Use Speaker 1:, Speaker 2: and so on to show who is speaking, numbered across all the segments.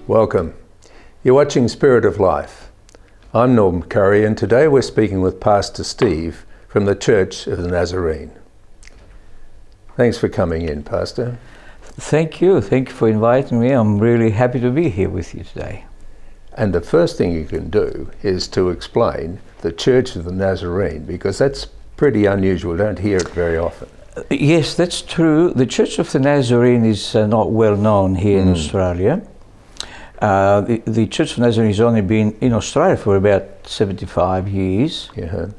Speaker 1: Welcome. You're watching Spirit of Life. I'm Norm Currie, and today we're speaking with Pastor Steve from the Church of the Nazarene. Thanks for coming in, Pastor.
Speaker 2: Thank you. Thank you for inviting me. I'm really happy to be here with you today.
Speaker 1: And the first thing you can do is to explain the Church of the Nazarene, because that's pretty unusual. We don't hear it very often.
Speaker 2: Yes, that's true. The Church of the Nazarene is not well known here in Australia. The Church of the Nazarene has only been in Australia for about 75 years.
Speaker 1: Yeah.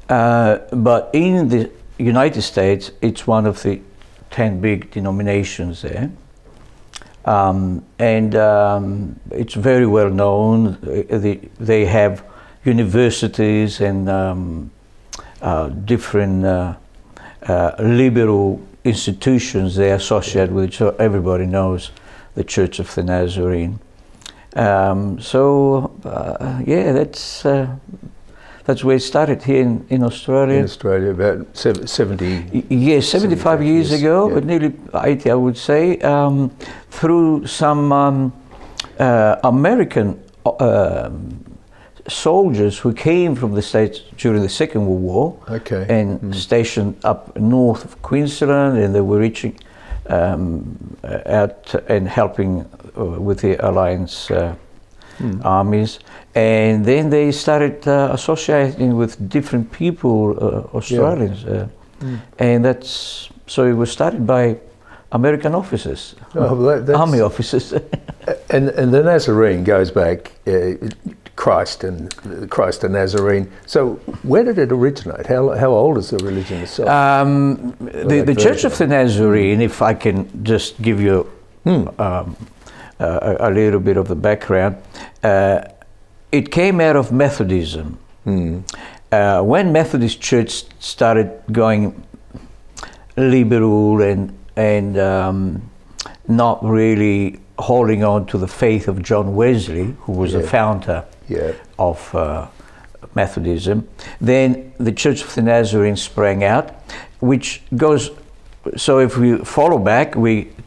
Speaker 2: But in the United States, it's one of the 10 big denominations there. It's very well known. They have universities and different liberal institutions they associate with, so everybody knows the Church of the Nazarene. That's where it started here in Australia.
Speaker 1: In Australia, about 70...
Speaker 2: Yes, 75 years ago, but nearly 80, I would say, through some American soldiers who came from the States during the Second World War, and stationed up north of Queensland, and they were reaching out and helping with the Alliance armies, and then they started associating with different people, Australians, and so it was started by American officers, army officers.
Speaker 1: and the Nazarene goes back, Christ and Nazarene. So where did it originate? How old is the religion itself?
Speaker 2: The Church of the Nazarene, if I can just give you a little bit of the background, it came out of Methodism. When Methodist Church started going liberal and not really holding on to the faith of John Wesley, who was the founder of Methodism, then the Church of the Nazarene sprang out, which goes, so if we follow back,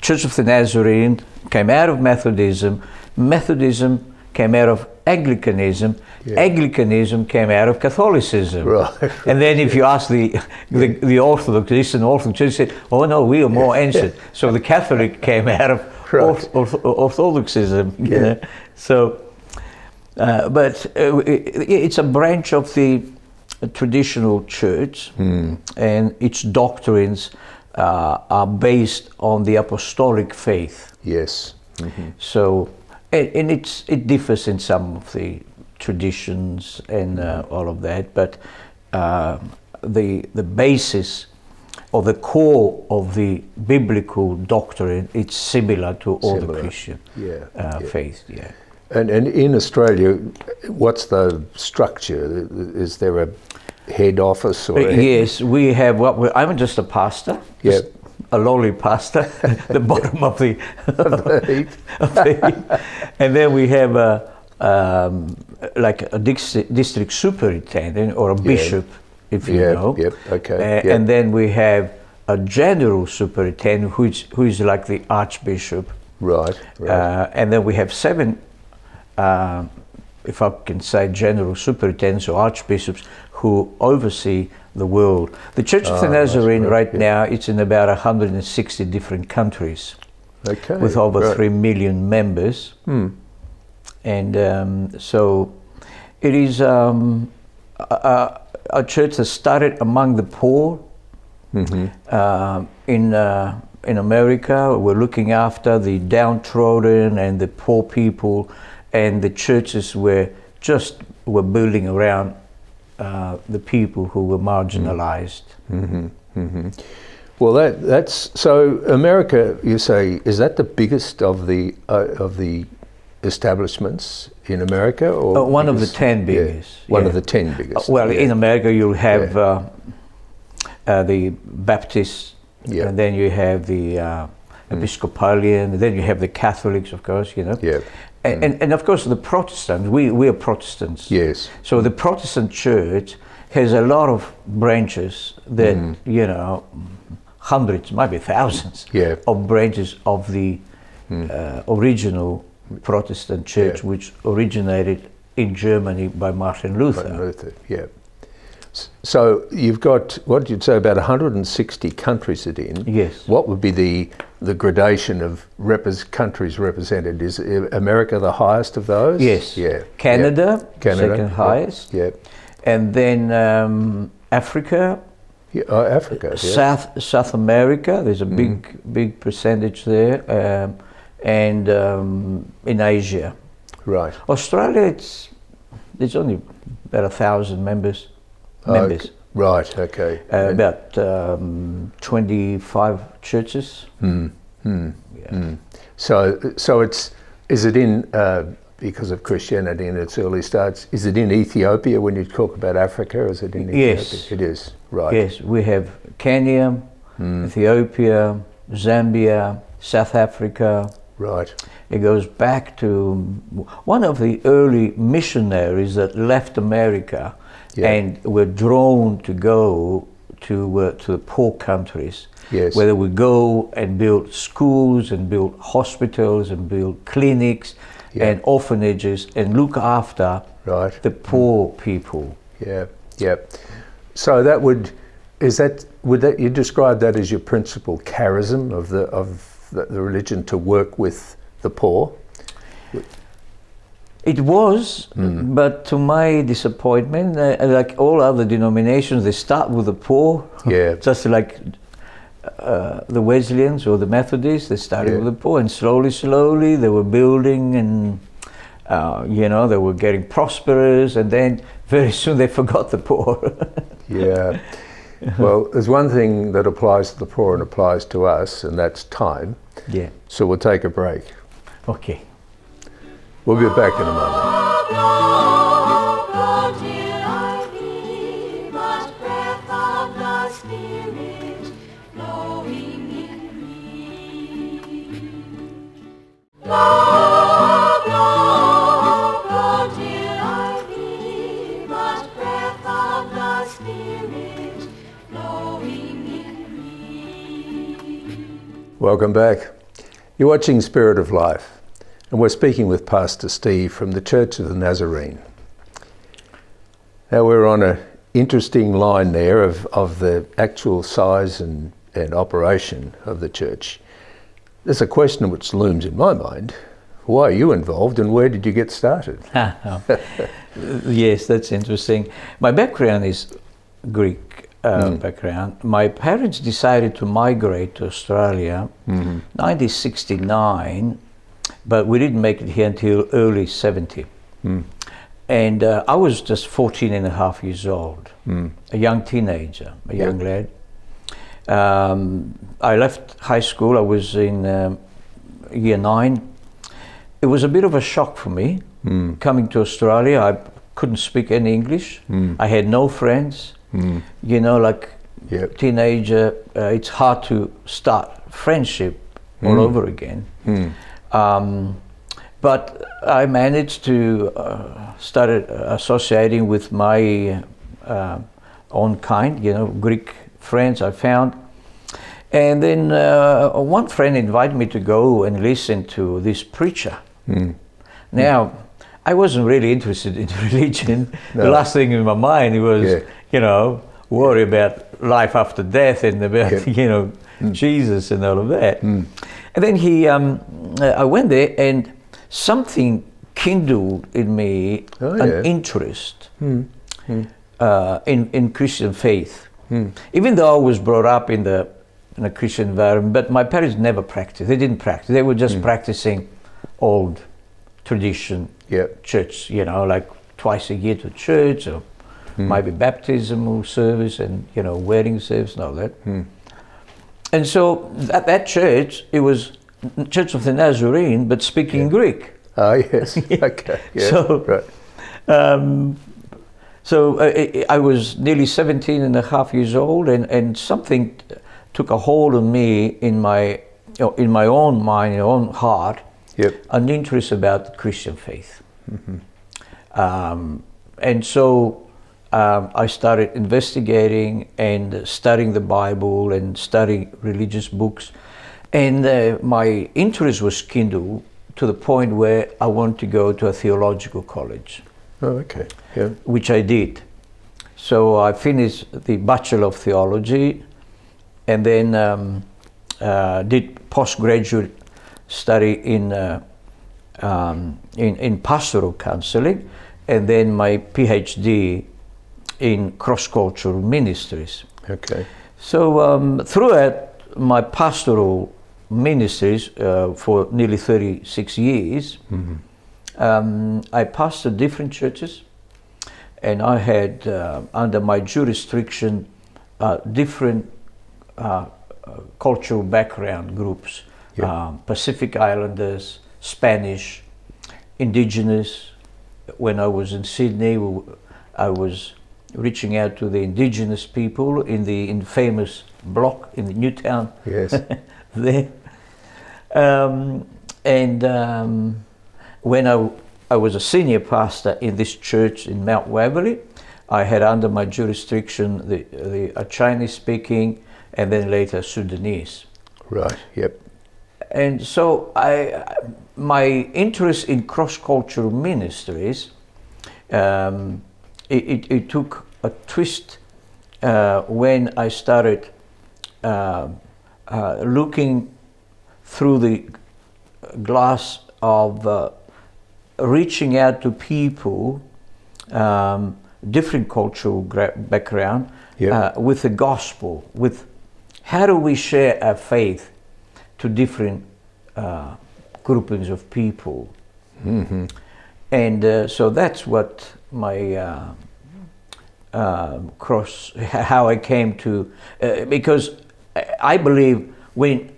Speaker 2: Church of the Nazarene came out of Methodism, Methodism came out of Anglicanism, Anglicanism came out of Catholicism. And then if you ask the Orthodox, Eastern Orthodox Church, said, oh no, we are more ancient. So the Catholic came out of Orthodoxism. You know? So, but it's a branch of the traditional church, and its doctrines are based on the apostolic faith.
Speaker 1: Yes.
Speaker 2: So, and it differs in some of the traditions and all of that, but the basis or the core of the biblical doctrine, it's similar to all the Christian faith. Yeah.
Speaker 1: And in Australia, what's the structure? Is there a head office? Or
Speaker 2: yes, we have. I'm just a pastor. Just a lowly pastor, the bottom of the heap. And then we have like a district superintendent or a bishop, if you know. And then we have a general superintendent who is like the archbishop.
Speaker 1: Right.
Speaker 2: And then we have 7, if I can say, general superintendents or archbishops who oversee the world. The Church of the Nazarene right now, it's in about 160 different countries, with over 3 million members. And so it is a church that started among the poor in America. We're looking after the downtrodden and the poor people, and the churches were building around the people who were marginalized.
Speaker 1: Well, that's so. America, you say, is that the biggest of the establishments in America, or
Speaker 2: one of the 10 biggest?
Speaker 1: One of the 10 biggest.
Speaker 2: In America, you'll have the Baptists, and then you have the Episcopalian, and then you have the Catholics, of course. You know. And of course the Protestants, we are Protestants.
Speaker 1: Yes.
Speaker 2: So the Protestant church has a lot of branches that, you know, hundreds, maybe thousands of branches of the original Protestant church, which originated in Germany by Martin Luther.
Speaker 1: Martin Luther, yeah. So you've got, what you'd say, about 160 countries it in.
Speaker 2: Yes.
Speaker 1: What would be the gradation of countries represented? Is America the highest of those?
Speaker 2: Yes.
Speaker 1: Yeah.
Speaker 2: Canada,
Speaker 1: Canada,
Speaker 2: second highest.
Speaker 1: Yeah.
Speaker 2: And then Africa.
Speaker 1: Yeah. Oh, Africa.
Speaker 2: South America. There's a big percentage there, and in Asia.
Speaker 1: Right.
Speaker 2: Australia, there's only about 1,000 members.
Speaker 1: Okay. Right. Okay.
Speaker 2: About 25 churches. Yeah.
Speaker 1: So is it in because of Christianity in its early starts? Is it in Ethiopia when you talk about Africa? Is it in Ethiopia?
Speaker 2: Yes.
Speaker 1: It is. Right.
Speaker 2: Yes, we have Kenya, Ethiopia, Zambia, South Africa.
Speaker 1: Right.
Speaker 2: It goes back to one of the early missionaries that left America and were drawn to go to the poor countries, where they would go and build schools and build hospitals and build clinics and orphanages and look after the poor people.
Speaker 1: Yeah, yeah. So that would you describe that as your principal charism of the religion, to work with the poor?
Speaker 2: It was, but to my disappointment, like all other denominations, they start with the poor.
Speaker 1: Yeah.
Speaker 2: Just like the Wesleyans or the Methodists, they started with the poor, and slowly they were building, and they were getting prosperous, and then very soon they forgot the poor.
Speaker 1: Yeah. Well, there's one thing that applies to the poor and applies to us, and that's time.
Speaker 2: Yeah.
Speaker 1: So we'll take a break.
Speaker 2: Okay.
Speaker 1: We'll be back in a moment. Welcome back. You're watching Spirit of Life, and we're speaking with Pastor Steve from the Church of the Nazarene. Now we're on an interesting line there of the actual size and operation of the church. There's a question which looms in my mind. Why are you involved, and where did you get started?
Speaker 2: Yes, that's interesting. My background is Greek background. My parents decided to migrate to Australia 1969, but we didn't make it here until early 70. And I was just 14 and a half years old, a young teenager, a young lad. I left high school, I was in year 9. It was a bit of a shock for me, coming to Australia. I couldn't speak any English. I had no friends. Teenager, it's hard to start friendship all over again. But I managed to start associating with my own kind, Greek friends I found. And then one friend invited me to go and listen to this preacher. Now, I wasn't really interested in religion. No. The last thing in my mind was, worry about life after death and about, Jesus and all of that. And then I went there, and something kindled in me an interest in Christian faith. Even though I was brought up in a Christian environment, but my parents never practiced. They didn't practice. They were just practicing old tradition church, like twice a year to church, or maybe baptismal service and, wedding service and all that. And so at that church, it was Church of the Nazarene, but speaking Greek.
Speaker 1: Oh, yes. Okay. Yeah.
Speaker 2: So, I was nearly 17 and a half years old, and something took a hold on me in my own mind, own heart, an interest about Christian faith. And so I started investigating and studying the Bible and studying religious books, and my interest was kindled to the point where I want to go to a theological college.
Speaker 1: Oh, okay. Yeah.
Speaker 2: Which I did. So I finished the Bachelor of Theology, and then did postgraduate study in pastoral counseling, and then my PhD in cross-cultural ministries.
Speaker 1: Okay.
Speaker 2: So throughout my pastoral ministries for nearly 36 years, I pastored different churches, and I had under my jurisdiction different cultural background groups, Pacific Islanders, Spanish, Indigenous. When I was in Sydney, I was reaching out to the Indigenous people in the infamous block in the Newtown.
Speaker 1: Yes.
Speaker 2: There. When I was a senior pastor in this church in Mount Waverley, I had under my jurisdiction a Chinese-speaking and then later Sudanese.
Speaker 1: Right. Yep.
Speaker 2: And so my interest in cross-cultural ministries, it took a twist when I started looking through the glass of reaching out to people, different cultural background, with the gospel, with how do we share our faith to different groupings of people.
Speaker 1: Mm-hmm.
Speaker 2: And so that's what my how I came to, because I believe when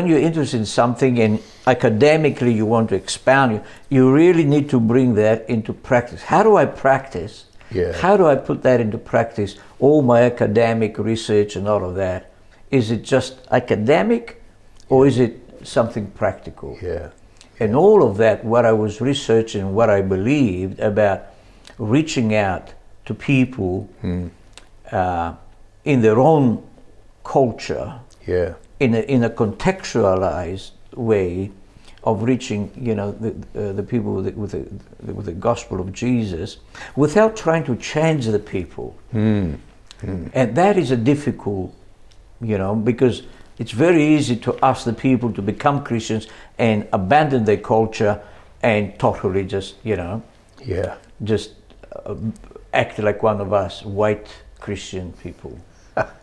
Speaker 2: you're interested in something and academically you want to expound, you really need to bring that into practice. How do I practice?
Speaker 1: Yeah.
Speaker 2: How do I put that into practice? All my academic research and all of that. Is it just academic or is it something practical?
Speaker 1: Yeah.
Speaker 2: And all of that, what I was researching, what I believed about reaching out to people in their own culture, in a contextualized way of reaching, the people with the gospel of Jesus, without trying to change the people. And that is a difficult, because it's very easy to ask the people to become Christians and abandon their culture and totally just, just act like one of us white Christian people.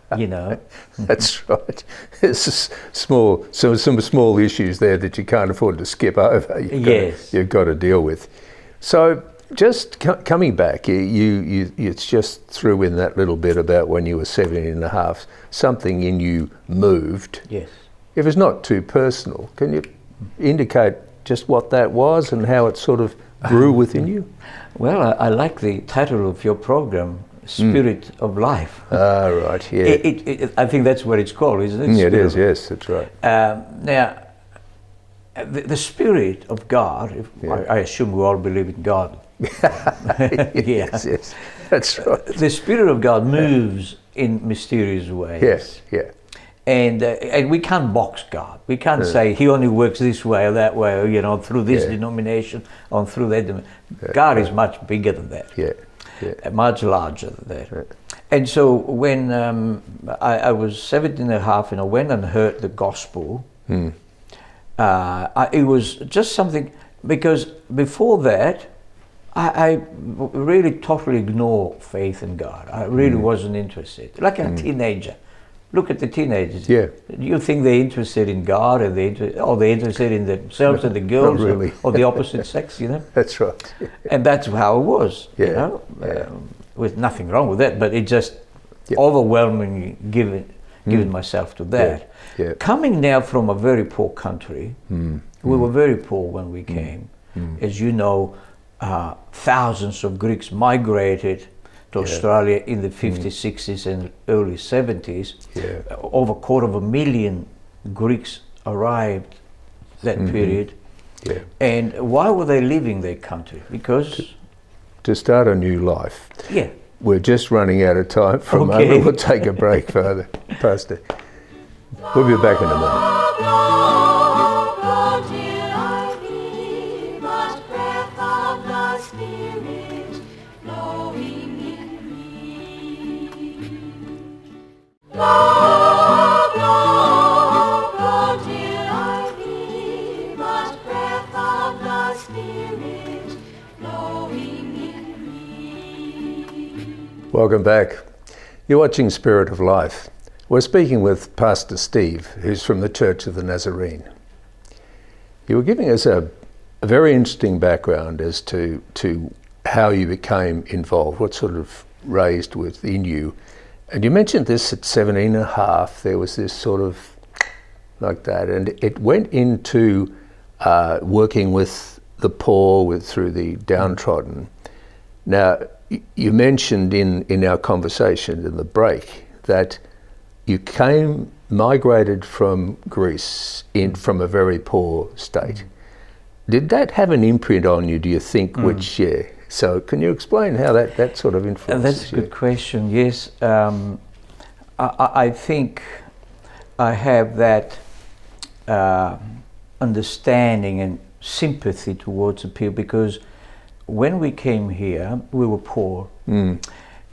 Speaker 1: That's right. It's some small issues there that you can't afford to skip over. You've got to deal with. So just coming back, you just threw in that little bit about when you were 17 and a half, something in you moved.
Speaker 2: Yes.
Speaker 1: If it's not too personal, can you indicate just what that was and how it sort of grew within you?
Speaker 2: Well, I like the title of your program, Spirit of Life.
Speaker 1: Ah, right, yeah.
Speaker 2: I think that's what it's called, isn't it?
Speaker 1: It is, yes, that's right.
Speaker 2: Now, the Spirit of God, I assume we all believe in God.
Speaker 1: Yes, that's right.
Speaker 2: The Spirit of God moves in mysterious ways.
Speaker 1: Yes, yeah.
Speaker 2: And we can't box God. We can't say He only works this way or that way, or through this denomination or through that. God is much bigger than that. Much larger than that. Right. And so when I was 17 and a half and I went and heard the gospel, it was just something, because before that, I really totally ignored faith in God. I really wasn't interested. Like a teenager. Look at the teenagers. Yeah. You think they're interested in God, or they're interested in themselves and the girls,
Speaker 1: really.
Speaker 2: or the opposite sex,
Speaker 1: That's right.
Speaker 2: And that's how it was, with nothing wrong with that, but it just overwhelmingly giving myself to that. Coming now from a very poor country, we were very poor when we came. As you know, thousands of Greeks migrated to Australia in the 50s, 60s and early 70s. Over 250,000 Greeks arrived that period. And why were they leaving their country? Because
Speaker 1: to start a new life. We're just running out of time for a moment. We'll take a break, Father. Pastor. We'll be back in a moment.
Speaker 3: the Spirit flowing in me. Love, love, until I be but breath of the Spirit flowing in me.
Speaker 1: Welcome back. You're watching Spirit of Life. We're speaking with Pastor Steve, who's from the Church of the Nazarene. You were giving us a very interesting background as to how you became involved, what sort of raised within you. And you mentioned this at 17 and a half, there was this sort of like that, and it went into working with the poor, through the downtrodden. Now, you mentioned in our conversation in the break that you migrated from Greece from a very poor state. Did that have an imprint on you, do you think, so can you explain how that sort of influences
Speaker 2: That's a
Speaker 1: you?
Speaker 2: good question, yes. I think I have that understanding and sympathy towards the people, because when we came here, we were poor. And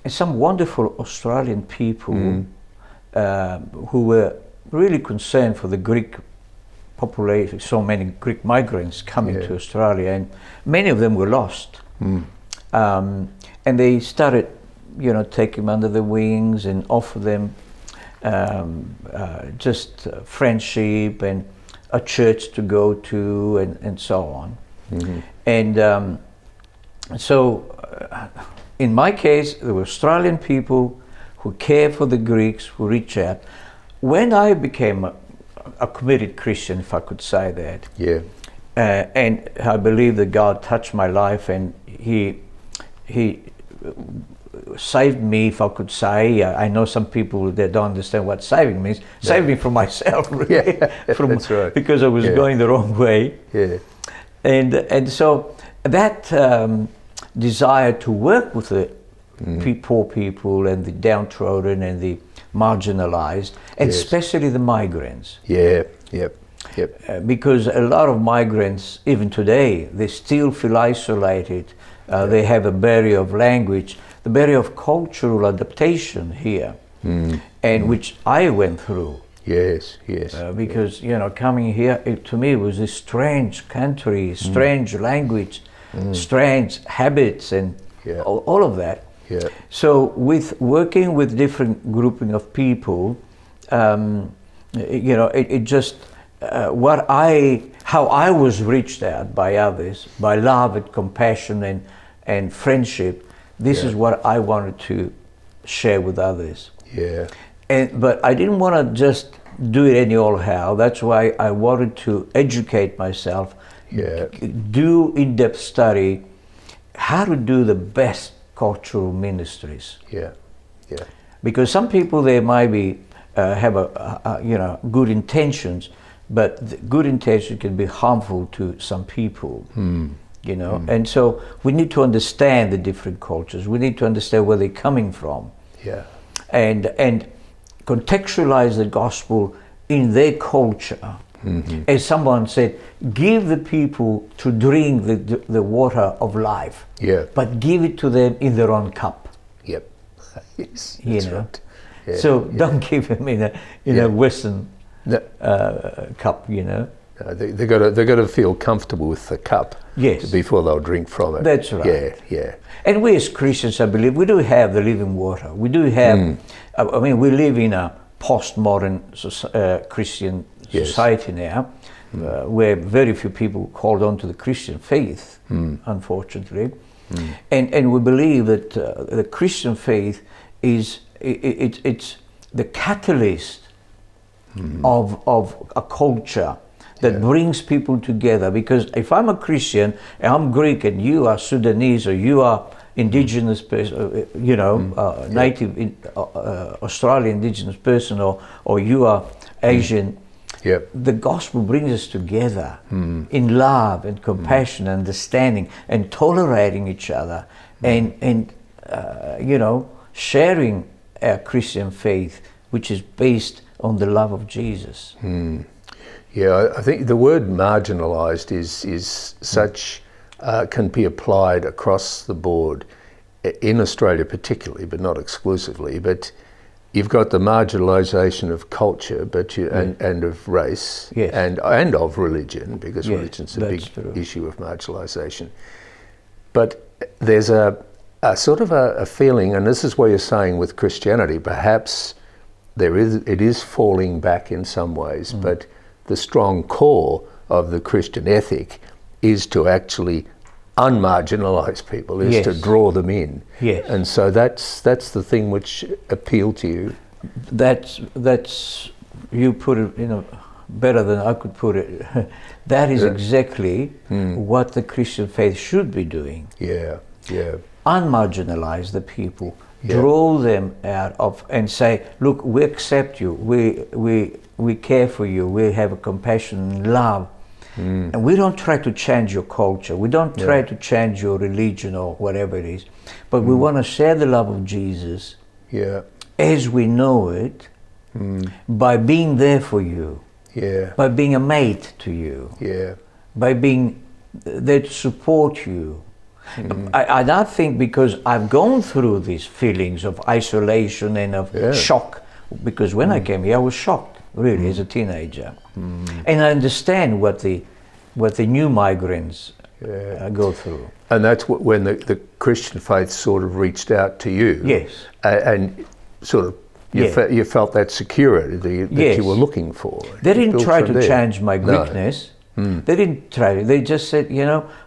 Speaker 2: some wonderful Australian people who were really concerned for the Greek population, so many Greek migrants coming to Australia, and many of them were lost. And they started, take them under their wings and offer them just friendship and a church to go to and so on. And so in my case, there were Australian people who care for the Greeks, who reach out. When I became a committed Christian, if I could say that, and I believe that God touched my life, and He saved me, if I could say. I know some people that don't understand what saving means. Saved me from myself, really,
Speaker 1: that's right.
Speaker 2: because I was going the wrong way. And so that desire to work with the poor people and the downtrodden and the marginalized, and especially the migrants. Because a lot of migrants, even today, they still feel isolated. They have a barrier of language, the barrier of cultural adaptation here, and which I went through. Because coming here, to me, it was a strange country, strange language, strange habits, and all of that. So with working with different grouping of people, it just how I was reached out by others, by love and compassion and friendship. This is what I wanted to share with others. But I didn't want to just do it any old how. That's why I wanted to educate myself, do in-depth study, how to do the best cultural ministries. Because some people, they might be have good intentions, but the good intention can be harmful to some people. And so we need to understand the different cultures. We need to understand where they're coming from. And contextualize the gospel in their culture. As someone said, give the people to drink the water of life, but give it to them in their own cup.
Speaker 1: Yes,
Speaker 2: that's
Speaker 1: right.
Speaker 2: So don't give them in a Western cup.
Speaker 1: No, they've got to feel comfortable with the cup before they'll drink from it.
Speaker 2: That's right. And we as Christians, I believe, we do have the living water. We do have, we live in a postmodern Christian society now, where very few people hold on to the Christian faith, unfortunately. And we believe that the Christian faith is it's the catalyst of a culture that brings people together. Because if I'm a Christian and I'm Greek and you are Sudanese or you are indigenous person, native Australian indigenous person, or you are Asian, the gospel brings us together in love and compassion, understanding and tolerating each other, and sharing our Christian faith, which is based on the love of Jesus.
Speaker 1: I think the word marginalized is such can be applied across the board in Australia particularly, but not exclusively. But you've got the marginalisation of culture, but and of race,
Speaker 2: Yes.
Speaker 1: and of religion, because
Speaker 2: Yes,
Speaker 1: religion's a
Speaker 2: that's
Speaker 1: big
Speaker 2: true.
Speaker 1: issue of marginalisation. But there's a sort of a feeling, and this is where you're saying with Christianity, perhaps it is falling back in some ways, but the strong core of the Christian ethic is to actually unmarginalise people, is to
Speaker 2: Yes.
Speaker 1: draw them in.
Speaker 2: Yes.
Speaker 1: And so that's the thing which appealed to you.
Speaker 2: That's you put it, better than I could put it. That is exactly what the Christian faith should be doing.
Speaker 1: Yeah, yeah,
Speaker 2: Unmarginalize the people,
Speaker 1: Yeah.
Speaker 2: draw them out of, and say, look, we accept you, we care for you, we have a compassion and love. And we don't try to change your culture, we don't try to change your religion or whatever it is, but we want to share the love of Jesus
Speaker 1: yeah,
Speaker 2: as we know it by being there for you,
Speaker 1: yeah,
Speaker 2: by being a mate to you,
Speaker 1: yeah,
Speaker 2: by being there to support you. I don't think, because I've gone through these feelings of isolation and of shock, because when I came here I was shocked, really, as a teenager. And I understand what the new migrants go through.
Speaker 1: And that's when the Christian faith sort of reached out to you.
Speaker 2: Yes.
Speaker 1: And sort of you felt that security that
Speaker 2: Yes.
Speaker 1: you were looking for.
Speaker 2: They
Speaker 1: It
Speaker 2: didn't
Speaker 1: built
Speaker 2: try
Speaker 1: from
Speaker 2: to
Speaker 1: there.
Speaker 2: change my
Speaker 1: No.
Speaker 2: Greekness. They didn't try. They just said,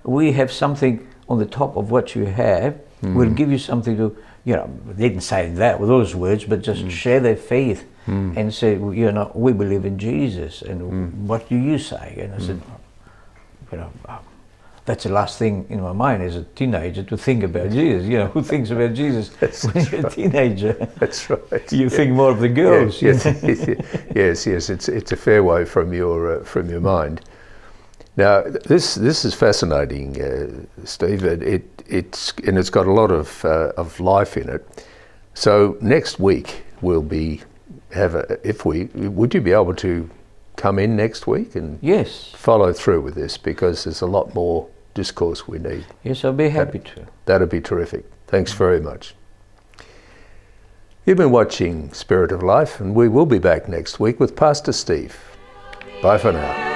Speaker 2: we have something on the top of what you have. We'll give you something to, they didn't say that with those words, but just share their faith and say, we believe in Jesus. And what do you say? And I said, that's the last thing in my mind as a teenager, to think about Jesus. Who thinks about Jesus when you're a teenager?
Speaker 1: That's right.
Speaker 2: You think more of the girls.
Speaker 1: Yes, yes. It's a fair way from your mind. Now, this is fascinating, Steve. It's got a lot of life in it. So next week we'll would you be able to come in next week and
Speaker 2: Yes.
Speaker 1: follow through with this, because there's a lot more discourse we need.
Speaker 2: Yes, I'll be happy to.
Speaker 1: That'd be terrific. Thanks very much. You've been watching Spirit of Life, and we will be back next week with Pastor Steve. Bye for now.